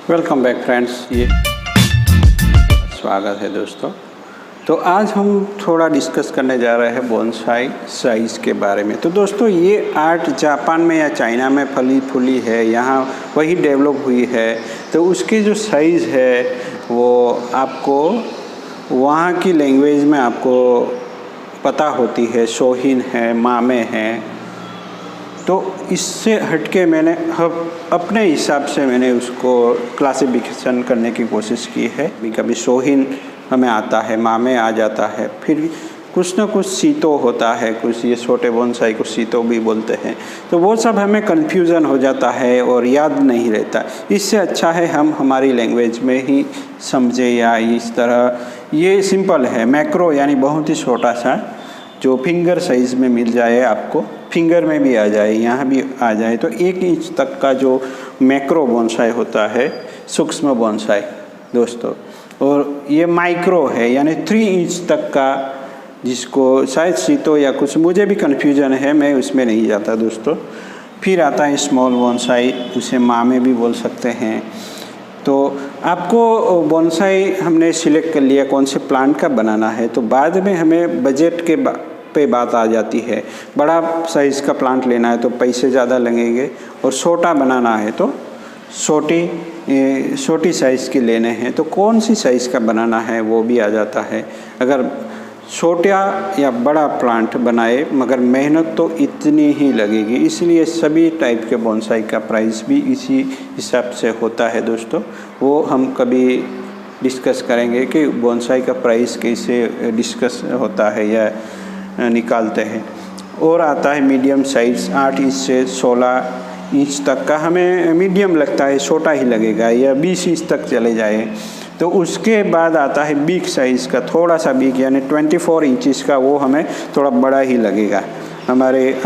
Welcome back friends, ये स्वागत है दोस्तों। तो आज हम थोड़ा डिस्कस करने जा रहे हैं बोनसाई साइज़ के बारे में। तो दोस्तों, ये आर्ट जापान में या चाइना में फली फूली है, यहाँ वही डेवलप हुई है। तो उसकी जो साइज़ है वो आपको वहाँ की लैंग्वेज में आपको पता होती है। शोहिन है, मामे है। तो इससे हटके मैंने अपने हिसाब से मैंने उसको क्लासिफिकेशन करने की कोशिश की है। कभी शोहिन हमें आता है, मामे आ जाता है, फिर कुछ ना कुछ सीतो होता है, कुछ ये छोटे बोनसाई को सीतो भी बोलते हैं। तो वो सब हमें कन्फ्यूज़न हो जाता है और याद नहीं रहता। इससे अच्छा है हम हमारी लैंग्वेज में ही समझे, या इस तरह ये सिंपल है। मैक्रो यानी बहुत ही छोटा सा, जो फिंगर साइज़ में मिल जाए, आपको फिंगर में भी आ जाए, यहाँ भी आ जाए, तो 1 इंच तक का जो मैक्रो बोनसाई होता है, सूक्ष्म बोनसाई दोस्तों। और ये माइक्रो है यानी 3 इंच तक का, जिसको शायद सीतो या कुछ, मुझे भी कन्फ्यूजन है, मैं उसमें नहीं जाता दोस्तों। फिर आता है स्मॉल बोनसाई, उसे मामे भी बोल सकते हैं। तो आपको बोनसाई हमने सिलेक्ट कर लिया कौन से प्लांट का बनाना है, तो बाद में हमें बजट के पे बात आ जाती है। बड़ा साइज़ का प्लांट लेना है तो पैसे ज़्यादा लगेंगे, और छोटा बनाना है तो छोटी साइज़ के लेने हैं, तो कौन सी साइज़ का बनाना है वो भी आ जाता है। अगर छोटा या बड़ा प्लांट बनाए, मगर मेहनत तो इतनी ही लगेगी। इसलिए सभी टाइप के बोनसाई का प्राइस भी इसी हिसाब से होता है दोस्तों। वो हम कभी डिस्कस करेंगे कि बोनसाई का प्राइस कैसे डिस्कस होता है या निकालते हैं। और आता है मीडियम साइज़, 8 इंच से 16 इंच तक का हमें मीडियम लगता है, छोटा ही लगेगा, या 20 इंच तक चले जाए। तो उसके बाद आता है बिग साइज़ का, थोड़ा सा बिग यानी 24 इंचज़ का, वो हमें थोड़ा बड़ा ही लगेगा। हमारे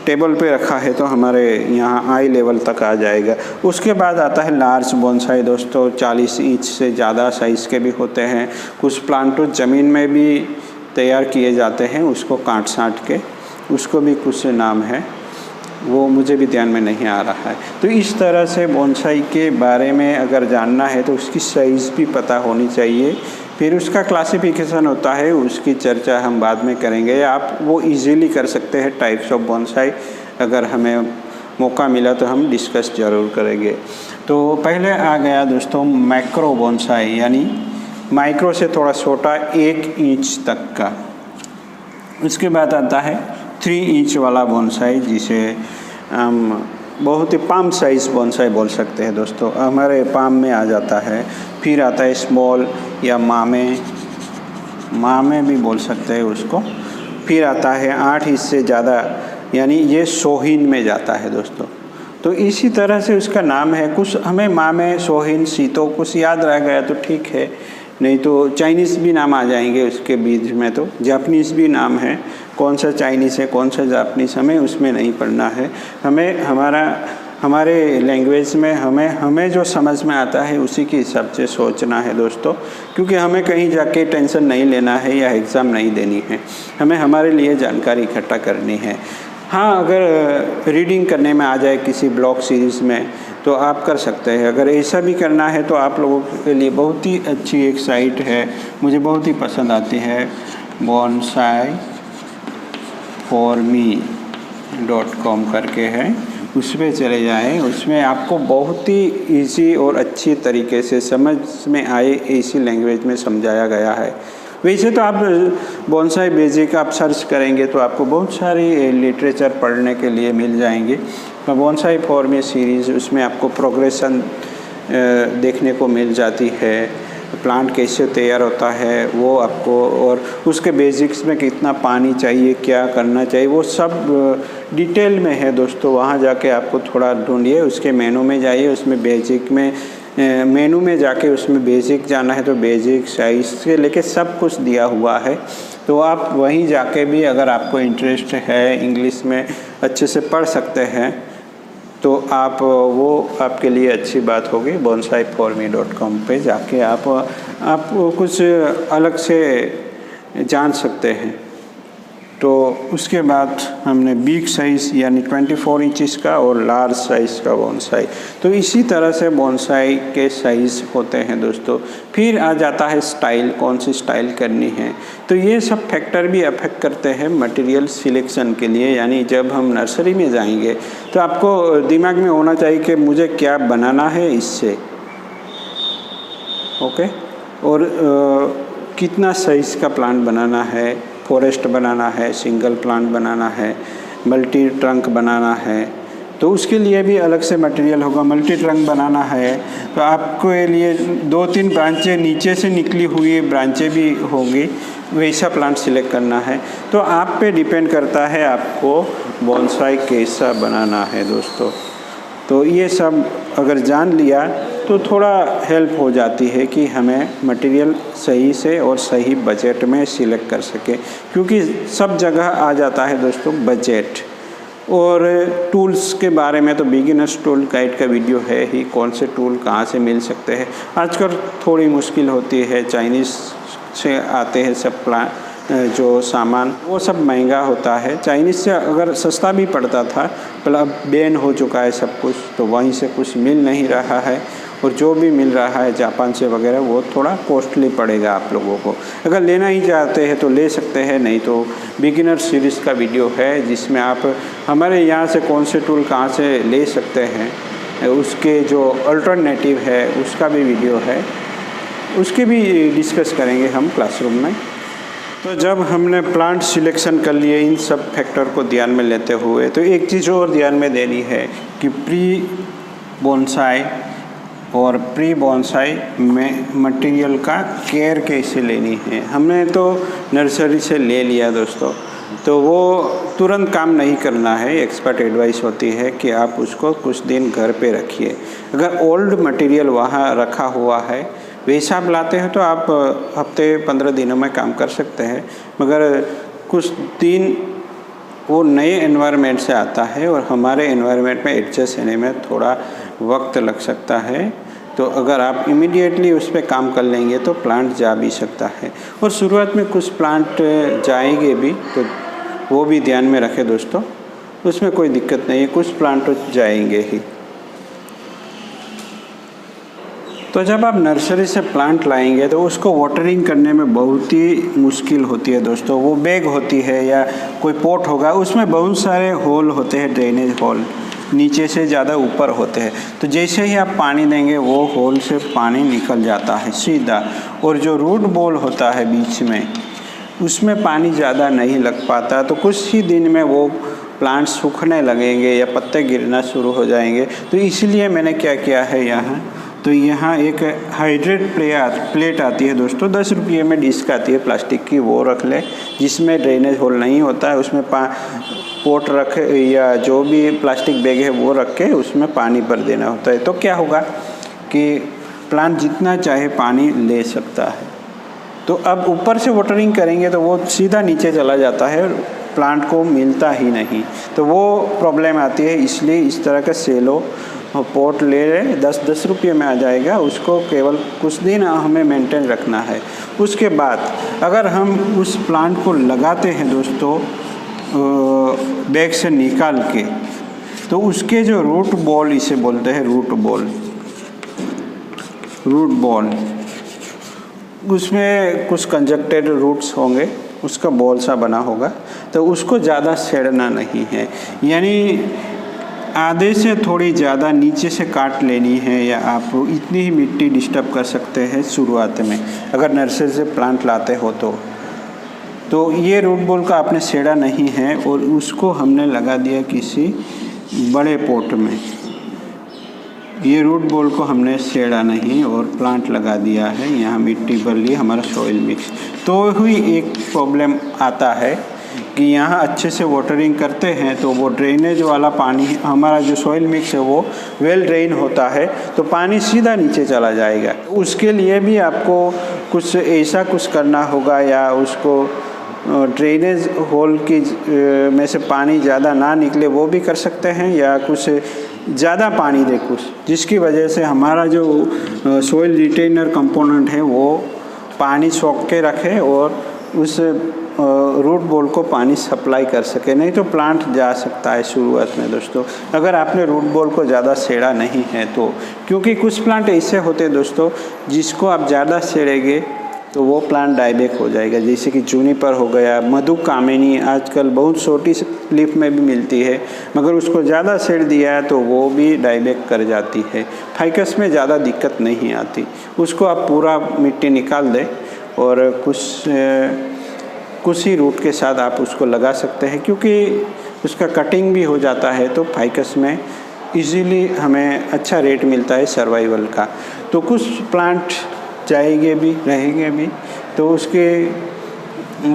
टेबल पे रखा है तो हमारे यहाँ आई लेवल तक आ जाएगा। उसके बाद आता है लार्ज बोनसाई दोस्तों, 40 इंच से ज़्यादा साइज़ के भी होते हैं। कुछ प्लांटों ज़मीन में भी तैयार किए जाते हैं, उसको काट साट के, उसको भी कुछ नाम है, वो मुझे भी ध्यान में नहीं आ रहा है। तो इस तरह से बोनसाई के बारे में अगर जानना है तो उसकी साइज़ भी पता होनी चाहिए। फिर उसका क्लासिफिकेशन होता है, उसकी चर्चा हम बाद में करेंगे। आप वो इजीली कर सकते हैं टाइप्स ऑफ बोनसाई, अगर हमें मौका मिला तो हम डिस्कस ज़रूर करेंगे। तो पहले आ गया दोस्तों मैक्रो बोनसाई, यानी माइक्रो से थोड़ा छोटा 1 इंच तक का। उसके बाद आता है 3 इंच वाला बोनसाई, जिसे हम बहुत ही पाम साइज़ बोनसाई बोल सकते हैं दोस्तों, हमारे पाम में आ जाता है। फिर आता है स्मॉल या मामे भी बोल सकते हैं उसको। फिर आता है 8 इंच से ज़्यादा, यानी ये शोहिन में जाता है दोस्तों। तो इसी तरह से उसका नाम है। कुछ हमें मामे, शोहिन, सीतो कुछ याद रह गया तो ठीक है, नहीं तो चाइनीज़ भी नाम आ जाएंगे उसके बीच में। तो जापानीज़ भी नाम है, कौन सा चाइनीज़ है कौन सा जापानीज़ हमें उसमें नहीं पढ़ना है। हमें हमारे लैंग्वेज में हमें जो समझ में आता है उसी के हिसाब से सोचना है दोस्तों, क्योंकि हमें कहीं जाके टेंशन नहीं लेना है या एग्ज़ाम नहीं देनी है। हमें हमारे लिए जानकारी इकट्ठा करनी है। हाँ, अगर रीडिंग करने में आ जाए किसी ब्लॉग सीरीज़ में तो आप कर सकते हैं। अगर ऐसा भी करना है तो आप लोगों के लिए बहुत ही अच्छी एक साइट है, मुझे बहुत ही पसंद आती है, bonsaiforme.com करके है, उस पर चले जाएँ। उसमें आपको बहुत ही इजी और अच्छी तरीके से समझ में आए ऐसी लैंग्वेज में समझाया गया है। वैसे तो आप बोनसाई बेसिक आप सर्च करेंगे तो आपको बहुत सारी लिटरेचर पढ़ने के लिए मिल जाएंगे। बोनसाई फॉर्मे सीरीज़, उसमें आपको प्रोग्रेशन देखने को मिल जाती है, प्लांट कैसे तैयार होता है वो आपको, और उसके बेसिक्स में कितना पानी चाहिए, क्या करना चाहिए, वो सब डिटेल में है दोस्तों। वहाँ जाके आपको थोड़ा ढूंढिए, उसके मेनू में जाइए, उसमें बेसिक में मेनू में जाके उसमें बेसिक जाना है तो बेसिक साइज़ से लेके सब कुछ दिया हुआ है। तो आप वहीं जाके भी अगर आपको इंटरेस्ट है, इंग्लिश में अच्छे से पढ़ सकते हैं, तो आप वो आपके लिए अच्छी बात होगी। bonsaiforme.com पे जाके आप कुछ अलग से जान सकते हैं। तो उसके बाद हमने बिग साइज़ यानी 24 इंचज़ का और लार्ज साइज़ का बोनसाई। तो इसी तरह से बोनसाई के साइज़ होते हैं दोस्तों। फिर आ जाता है स्टाइल, कौन सी स्टाइल करनी है। तो ये सब फैक्टर भी अफेक्ट करते हैं मटेरियल सिलेक्शन के लिए। यानी जब हम नर्सरी में जाएंगे तो आपको दिमाग में होना चाहिए कि मुझे क्या बनाना है इससे, ओके। और कितना साइज़ का प्लांट बनाना है, फॉरेस्ट बनाना है, सिंगल प्लांट बनाना है, मल्टी ट्रंक बनाना है, तो उसके लिए भी अलग से मटेरियल होगा। मल्टी ट्रंक बनाना है तो आपको ये लिए 2-3 ब्रांचें नीचे से निकली हुई ब्रांचें भी होंगी, वैसा प्लांट सिलेक्ट करना है। तो आप पे डिपेंड करता है आपको बोनसाई कैसा बनाना है दोस्तों। तो ये सब अगर जान लिया तो थोड़ा हेल्प हो जाती है कि हमें मटेरियल सही से और सही बजट में सिलेक्ट कर सके, क्योंकि सब जगह आ जाता है दोस्तों बजट। और टूल्स के बारे में तो बिगिनर्स टूल गाइड का वीडियो है ही, कौन से टूल कहाँ से मिल सकते हैं। आजकल थोड़ी मुश्किल होती है, चाइनीज़ से आते हैं सब जो सामान, वो सब महंगा होता है। चाइनीज़ से अगर सस्ता भी पड़ता था, पर अब बैन हो चुका है सब कुछ, तो वहीं से कुछ मिल नहीं रहा है। और जो भी मिल रहा है जापान से वगैरह, वो थोड़ा कॉस्टली पड़ेगा आप लोगों को। अगर लेना ही चाहते हैं तो ले सकते हैं, नहीं तो बिगिनर सीरीज़ का वीडियो है जिसमें आप हमारे यहाँ से कौन से टूल कहाँ से ले सकते हैं, उसके जो अल्टरनेटिव है उसका भी वीडियो है, उसके भी डिस्कस करेंगे हम क्लासरूम में। तो जब हमने प्लांट सिलेक्शन कर लिए इन सब फैक्टर को ध्यान में लेते हुए, तो एक चीज़ और ध्यान में देनी है कि प्री बोनसाई और प्री बोनसाई में मटेरियल का केयर कैसे लेनी है। हमने तो नर्सरी से ले लिया दोस्तों, तो वो तुरंत काम नहीं करना है। एक्सपर्ट एडवाइस होती है कि आप उसको कुछ दिन घर पे रखिए। अगर ओल्ड मटेरियल वहाँ रखा हुआ है वैसा आप लाते हैं तो आप हफ्ते 15 दिनों में काम कर सकते हैं, मगर कुछ दिन वो नए एनवायरनमेंट से आता है और हमारे एनवायरनमेंट में एडजस्ट होने में थोड़ा वक्त लग सकता है। तो अगर आप इमीडिएटली उस पर काम कर लेंगे तो प्लांट जा भी सकता है। और शुरुआत में कुछ प्लांट जाएंगे भी, तो वो भी ध्यान में रखें दोस्तों, उसमें कोई दिक्कत नहीं है, कुछ प्लांट तो जाएंगे ही। तो जब आप नर्सरी से प्लांट लाएंगे तो उसको वाटरिंग करने में बहुत ही मुश्किल होती है दोस्तों। वो बैग होती है या कोई पॉट होगा, उसमें बहुत सारे होल होते हैं, ड्रेनेज होल नीचे से ज़्यादा ऊपर होते हैं। तो जैसे ही आप पानी देंगे वो होल से पानी निकल जाता है सीधा, और जो रूट बॉल होता है बीच में, उसमें पानी ज़्यादा नहीं लग पाता। तो कुछ ही दिन में वो प्लांट सूखने लगेंगे या पत्ते गिरना शुरू हो जाएंगे। तो इसलिए मैंने क्या किया है यहाँ, तो यहाँ एक हाइड्रेट प्लेट आती है दोस्तों, 10 रुपये में डिस्क आती है प्लास्टिक की, वो रख ले, जिसमें ड्रेनेज होल नहीं होता है। उसमें पोट रख या जो भी प्लास्टिक बैग है वो रख के उसमें पानी भर देना होता है। तो क्या होगा कि प्लांट जितना चाहे पानी ले सकता है। तो अब ऊपर से वाटरिंग करेंगे तो वो सीधा नीचे चला जाता है, प्लांट को मिलता ही नहीं, तो वो प्रॉब्लम आती है। इसलिए इस तरह का सेलो पॉट ले रहे 10-10 रुपये में आ जाएगा, उसको केवल कुछ दिन हमें मेंटेन रखना है। उसके बाद अगर हम उस प्लांट को लगाते हैं दोस्तों बैग से निकाल के, तो उसके जो रूट बॉल, इसे बोलते हैं रूट बॉल, उसमें कुछ कंजक्टेड रूट्स होंगे, उसका बॉल सा बना होगा, तो उसको ज़्यादा छेड़ना नहीं है। यानी आधे से थोड़ी ज़्यादा नीचे से काट लेनी है, या आप इतनी ही मिट्टी डिस्टर्ब कर सकते हैं शुरुआत में अगर नर्सरी से प्लांट लाते हो तो ये रूट बॉल का आपने छेड़ा नहीं है, और उसको हमने लगा दिया किसी बड़े पॉट में। ये रूट बॉल को हमने छेड़ा नहीं और प्लांट लगा दिया है, यहाँ मिट्टी भर ली, हमारा सॉइल मिक्स। तो हुई एक प्रॉब्लम आता है कि यहाँ अच्छे से वाटरिंग करते हैं तो वो ड्रेनेज वाला पानी, हमारा जो सॉइल मिक्स है वो वेल ड्रेन होता है, तो पानी सीधा नीचे चला जाएगा। उसके लिए भी आपको कुछ ऐसा कुछ करना होगा, या उसको ड्रेनेज होल की में से पानी ज़्यादा ना निकले वो भी कर सकते हैं, या कुछ ज़्यादा पानी दे कुछ, जिसकी वजह से हमारा जो सॉइल रिटेनर कंपोनेंट है वो पानी सोख के रखे और उस रूट बॉल को पानी सप्लाई कर सके, नहीं तो प्लांट जा सकता है शुरुआत में दोस्तों। अगर आपने रूट बॉल को ज़्यादा सेड़ा नहीं है तो, क्योंकि कुछ प्लांट ऐसे होते हैं दोस्तों जिसको आप ज़्यादा सेड़ेंगे तो वो प्लांट डाइबैक हो जाएगा, जैसे कि जूनिपर हो गया, मधुकामिनी आजकल बहुत छोटी लीफ में भी मिलती है, मगर उसको ज़्यादा सेड़ दिया है तो वो भी डाइबैक कर जाती है। फाइकस में ज़्यादा दिक्कत नहीं आती, उसको आप पूरा मिट्टी निकाल दें और कुछ ही रूट के साथ आप उसको लगा सकते हैं, क्योंकि उसका कटिंग भी हो जाता है तो फाइकस में इजीली हमें अच्छा रेट मिलता है सर्वाइवल का। तो कुछ प्लांट जाएंगे भी रहेंगे भी, तो उसके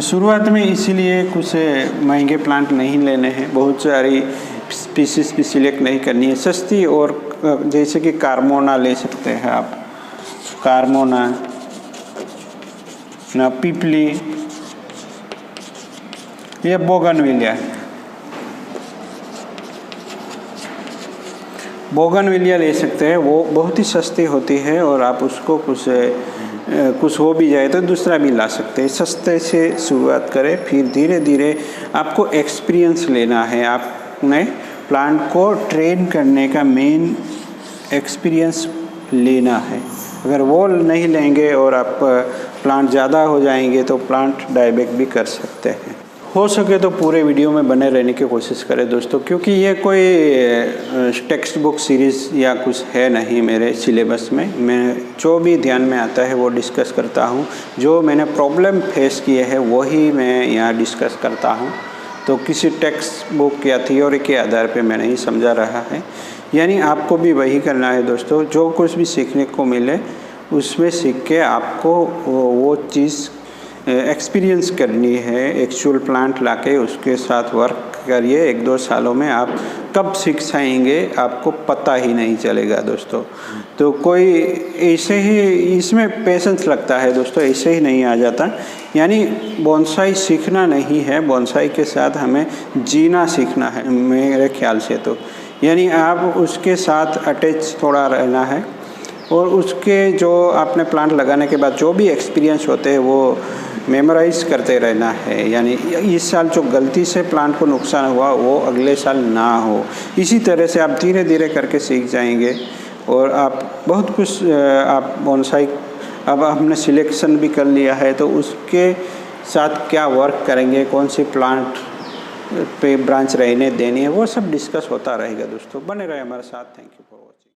शुरुआत में इसीलिए कुछ महंगे प्लांट नहीं लेने हैं, बहुत सारी स्पीसीज भी सिलेक्ट नहीं करनी है, सस्ती और जैसे कि कार्मोना ले सकते हैं आप, कार्मोना ना पिपली, ये बोगनविलिया ले सकते हैं, वो बहुत ही सस्ती होती है और आप उसको कुछ हो भी जाए तो दूसरा भी ला सकते हैं। सस्ते से शुरुआत करें, फिर धीरे धीरे आपको एक्सपीरियंस लेना है। आपने प्लांट को ट्रेन करने का मेन एक्सपीरियंस लेना है। अगर वो नहीं लेंगे और आप प्लांट ज़्यादा हो जाएंगे तो प्लांट डाइबैक भी कर सकते हैं। हो सके तो पूरे वीडियो में बने रहने की कोशिश करें दोस्तों, क्योंकि ये कोई टेक्स्ट बुक सीरीज़ या कुछ है नहीं मेरे सिलेबस में। मैं जो भी ध्यान में आता है वो डिस्कस करता हूँ, जो मैंने प्रॉब्लम फेस किए हैं वही मैं यहाँ डिस्कस करता हूँ। तो किसी टेक्स्ट बुक या थियोरी के आधार पे मैं नहीं समझा रहा है, यानी आपको भी वही करना है दोस्तों। जो कुछ भी सीखने को मिले उसमें सीख के आपको वो चीज़ एक्सपीरियंस करनी है। एक्चुअल प्लांट लाके उसके साथ वर्क करिए, 1-2 सालों में आप कब सीख जाएंगे आपको पता ही नहीं चलेगा दोस्तों। तो कोई ऐसे ही इसमें पेशेंस लगता है दोस्तों, ऐसे ही नहीं आ जाता। यानी बोनसाई सीखना नहीं है, बोनसाई के साथ हमें जीना सीखना है मेरे ख्याल से। तो यानी आप उसके साथ अटैच थोड़ा रहना है और उसके जो आपने प्लांट लगाने के बाद जो भी एक्सपीरियंस होते हैं वो मेमोराइज करते रहना है। यानी इस साल जो गलती से प्लांट को नुकसान हुआ वो अगले साल ना हो। इसी तरह से आप धीरे धीरे करके सीख जाएंगे और आप बहुत कुछ आप बोनसाई अब हमने सिलेक्शन भी कर लिया है तो उसके साथ क्या वर्क करेंगे, कौन सी प्लांट पे ब्रांच रहने देनी है, वो सब डिस्कस होता रहेगा दोस्तों। बने रहे हमारे साथ। Thank you for